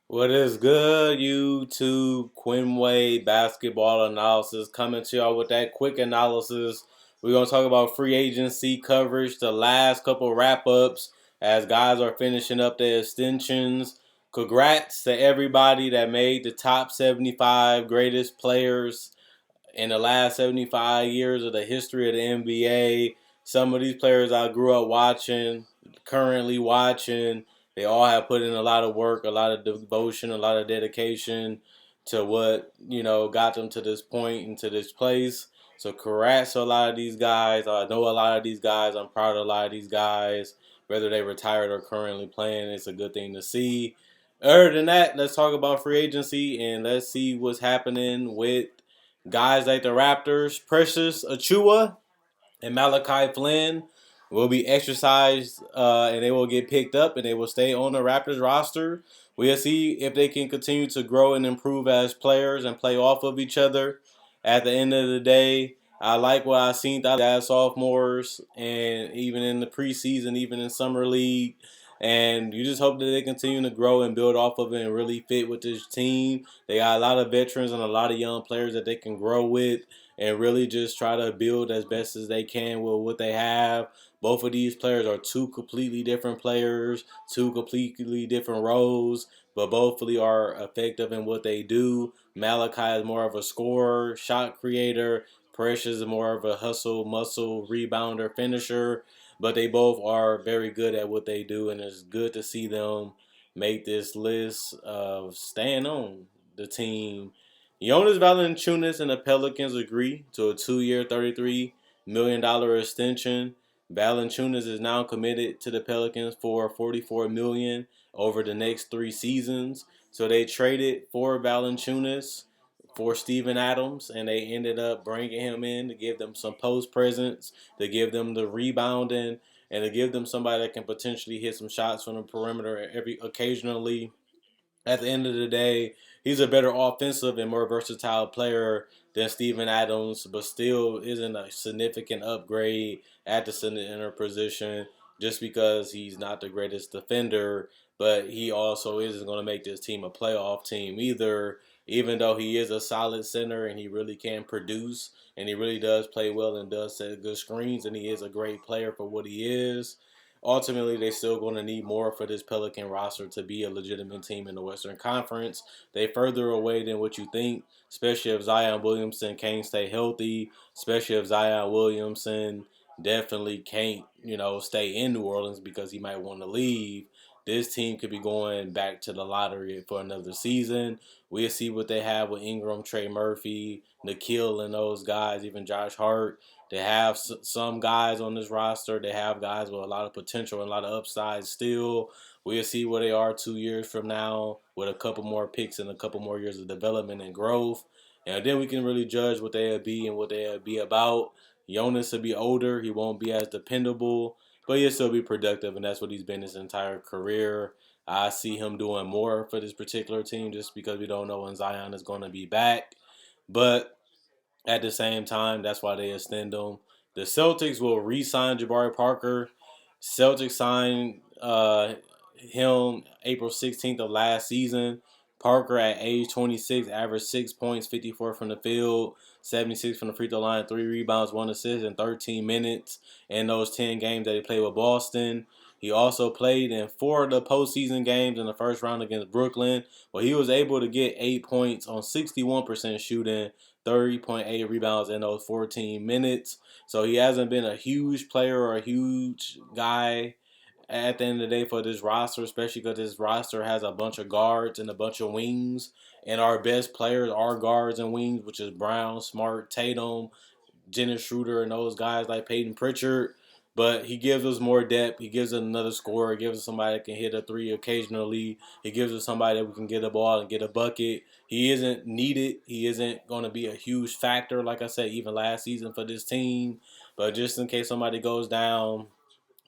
What is good, YouTube? Quinway basketball analysis coming to y'all with that quick analysis. We're gonna talk about free agency coverage, the last couple wrap ups as guys are finishing up their extensions. Congrats to everybody that made the top 75 greatest players in the last 75 years of the history of the NBA. Some of these players I grew up watching, currently watching, they all have put in a lot of work, a lot of devotion, a lot of dedication to what, got them to this point and to this place. So congrats to a lot of these guys. I know a lot of these guys. I'm proud of a lot of these guys. Whether they retired or currently playing, it's a good thing to see. Other than that, let's talk about free agency and let's see what's happening with guys like the Raptors. Precious Achua and Malachi Flynn will be exercised and they will get picked up and they will stay on the Raptors roster. We'll see if they can continue to grow and improve as players and play off of each other. At the end of the day, I like what I've seen out of sophomores and even in the preseason, even in summer league. And you just hope that they continue to grow and build off of it and really fit with this team. They got a lot of veterans and a lot of young players that they can grow with and really just try to build as best as they can with what they have. Both of these players are two completely different players, two completely different roles, but both really are effective in what they do. Malachi is more of a scorer, shot creator. Precious is more of a hustle, muscle, rebounder, finisher. But they both are very good at what they do, and it's good to see them make this list of staying on the team. Jonas Valanciunas and the Pelicans agree to a 2-year, $33 million extension. Valanciunas is now committed to the Pelicans for $44 million over the next 3 seasons. So they traded for Valanciunas for Steven Adams, and they ended up bringing him in to give them some post presence, to give them the rebounding, and to give them somebody that can potentially hit some shots from the perimeter every occasionally. At the end of the day, he's a better offensive and more versatile player than Steven Adams, but still isn't a significant upgrade at the center position just because he's not the greatest defender, but he also isn't going to make this team a playoff team either, even though he is a solid center and he really can produce and he really does play well and does set good screens and he is a great player for what he is. Ultimately, they're still going to need more for this Pelican roster to be a legitimate team in the Western Conference. They further away than what you think, especially if Zion Williamson can't stay healthy, especially if Zion Williamson definitely can't, stay in New Orleans because he might want to leave. This team could be going back to the lottery for another season. We'll see what they have with Ingram, Trey Murphy, Nikhil, and those guys, even Josh Hart. They have some guys on this roster. They have guys with a lot of potential and a lot of upside still. We'll see where they are 2 years from now with a couple more picks and a couple more years of development and growth. And then we can really judge what they'll be and what they'll be about. Jonas will be older. He won't be as dependable, but he'll still be productive, and that's what he's been his entire career. I see him doing more for this particular team just because we don't know when Zion is going to be back. But at the same time, that's why they extend him. The Celtics will re-sign Jabari Parker. Celtics signed him April 16th of last season. Parker at age 26 averaged 6 points, 54 from the field, 76 from the free throw line, 3 rebounds, 1 assist in 13 minutes in those 10 games that he played with Boston. He also played in 4 of the postseason games in the first round against Brooklyn, where he was able to get 8 points on 61% shooting, 30.8 rebounds in those 14 minutes. So he hasn't been a huge player or a huge guy at the end of the day for this roster, especially because this roster has a bunch of guards and a bunch of wings. And our best players are guards and wings, which is Brown, Smart, Tatum, Dennis Schroeder, and those guys like Peyton Pritchard. But he gives us more depth. He gives us another scorer. He gives us somebody that can hit a three occasionally. He gives us somebody that we can get a ball and get a bucket. He isn't needed. He isn't going to be a huge factor, like I said, even last season for this team. But just in case somebody goes down,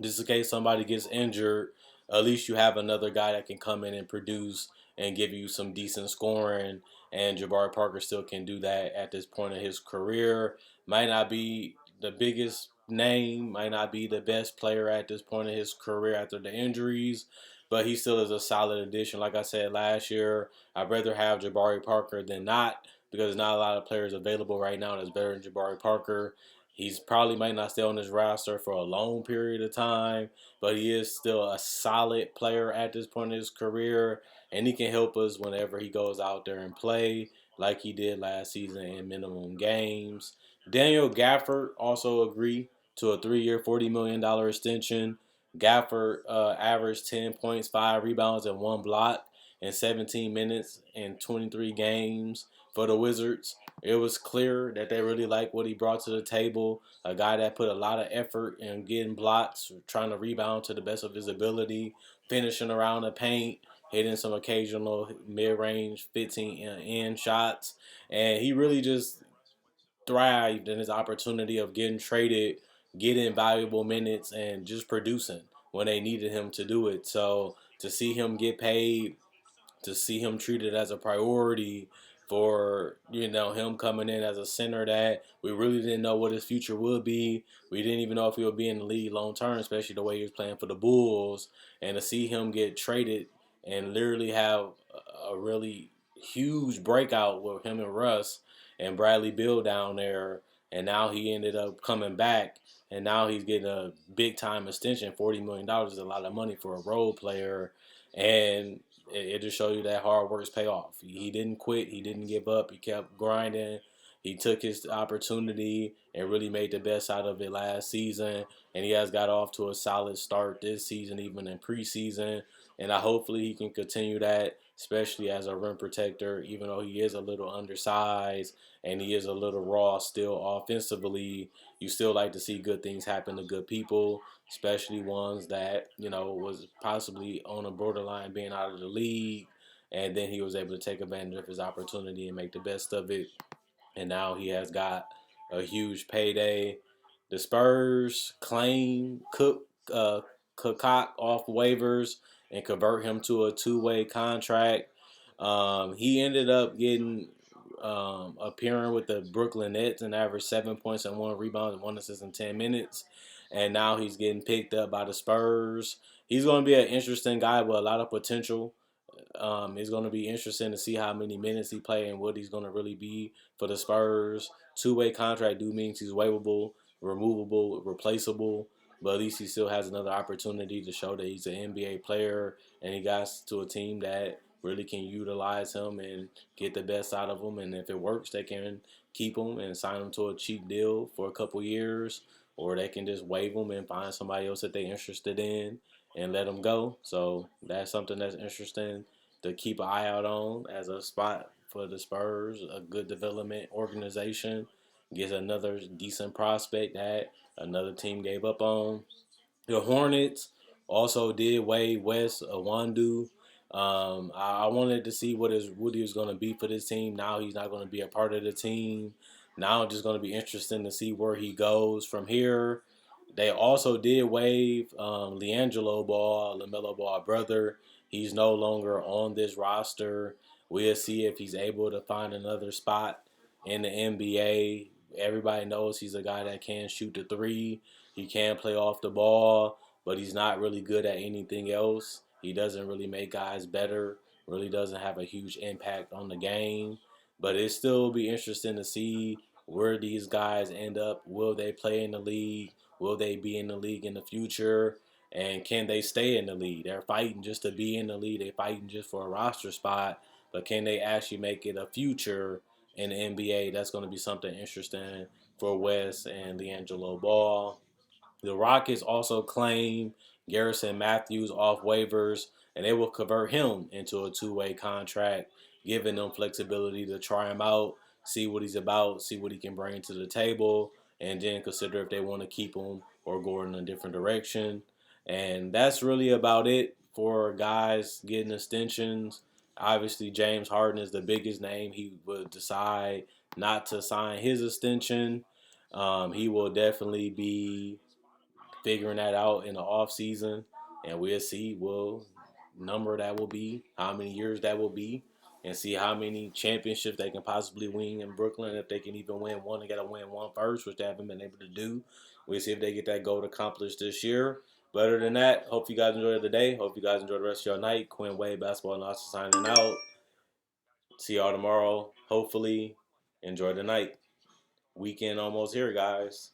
just in case somebody gets injured, at least you have another guy that can come in and produce and give you some decent scoring. And Jabari Parker still can do that at this point in his career. Might not be the biggest name, might not be the best player at this point in his career after the injuries, but he still is a solid addition. Like I said last year, I'd rather have Jabari Parker than not because there's not a lot of players available right now that's better than Jabari Parker. He's probably might not stay on this roster for a long period of time, but he is still a solid player at this point in his career, and he can help us whenever he goes out there and play like he did last season in minimum games. Daniel Gafford also agreed to a 3-year, $40 million extension. Gafford averaged 10 points, 5 rebounds, and 1 block in 17 minutes in 23 games for the Wizards. It was clear that they really liked what he brought to the table. A guy that put a lot of effort in getting blocks, trying to rebound to the best of his ability, finishing around the paint, hitting some occasional mid-range 15 in shots. And he really just thrived in his opportunity of getting traded, getting valuable minutes, and just producing when they needed him to do it. So to see him get paid, to see him treated as a priority for him coming in as a center that we really didn't know what his future would be. We didn't even know if he would be in the league long term, especially the way he was playing for the Bulls. And to see him get traded and literally have a really huge breakout with him and Russ and Bradley Beal down there, and now he ended up coming back, and now he's getting a big time extension. $40 million is a lot of money for a role player, and it just shows you that hard work's pay off. He didn't quit. He didn't give up. He kept grinding. He took his opportunity and really made the best out of it last season. And he has got off to a solid start this season, even in preseason. And hopefully he can continue that, especially as a rim protector, even though he is a little undersized and he is a little raw still offensively. You still like to see good things happen to good people, especially ones that, was possibly on a borderline being out of the league. And then he was able to take advantage of his opportunity and make the best of it. And now he has got a huge payday. The Spurs claim Cook off waivers and convert him to a two-way contract. He ended up getting appearing with the Brooklyn Nets and averaged 7 points and 1 rebound and 1 assist in 10 minutes. And now he's getting picked up by the Spurs. He's going to be an interesting guy with a lot of potential. It's going to be interesting to see how many minutes he play and what he's going to really be for the Spurs. Two-way contract do means he's waivable, removable, replaceable, but at least he still has another opportunity to show that he's an NBA player and he got to a team that really can utilize him and get the best out of him. And if it works, they can keep him and sign him to a cheap deal for a couple years, or they can just waive him and find somebody else that they're interested in and let him go. So that's something that's interesting to keep an eye out on as a spot for the Spurs, a good development organization. Gets another decent prospect that another team gave up on. The Hornets also did waive Wes Awandu. I wanted to see what he was going to be for this team. Now he's not going to be a part of the team. Now it's just going to be interesting to see where he goes from here. They also did waive LiAngelo Ball, LaMelo Ball brother. He's no longer on this roster. We'll see if he's able to find another spot in the NBA. Everybody knows he's a guy that can shoot the three. He can play off the ball, but he's not really good at anything else. He doesn't really make guys better. Really doesn't have a huge impact on the game. But it still will be interesting to see where these guys end up. Will they play in the league? Will they be in the league in the future? And can they stay in the league? They're fighting just to be in the league. They're fighting just for a roster spot. But can they actually make it a future in the NBA? That's going to be something interesting for Wes and LiAngelo Ball. The Rockets also claim Garrison Matthews off waivers, and they will convert him into a two-way contract, giving them flexibility to try him out, see what he's about, see what he can bring to the table, and then consider if they want to keep him or go in a different direction. And that's really about it for guys getting extensions. Obviously, James Harden is the biggest name. He would decide not to sign his extension. He will definitely be figuring that out in the off season, and we'll see what number that will be, how many years that will be, and see how many championships they can possibly win in Brooklyn. If they can even win one, they got to win one first, which they haven't been able to do. We'll see if they get that goal accomplished this year. Better than that, hope you guys enjoyed the day. Hope you guys enjoy the rest of your night. Quinn Wade, Basketball Analysis signing out. See y'all tomorrow. Hopefully, enjoy the night. Weekend almost here, guys.